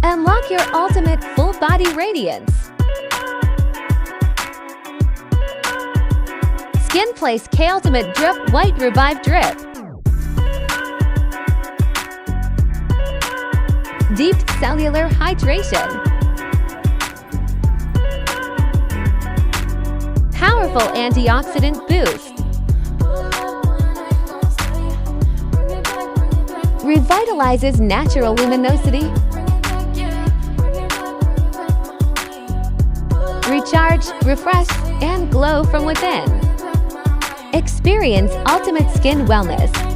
Unlock your ultimate full-body radiance. Skin Place K-Ultimate Drip White Revive Drip. Deep cellular hydration. Powerful antioxidant boost. Revitalizes natural luminosity. Recharge, refresh, and glow from within. Experience ultimate skin wellness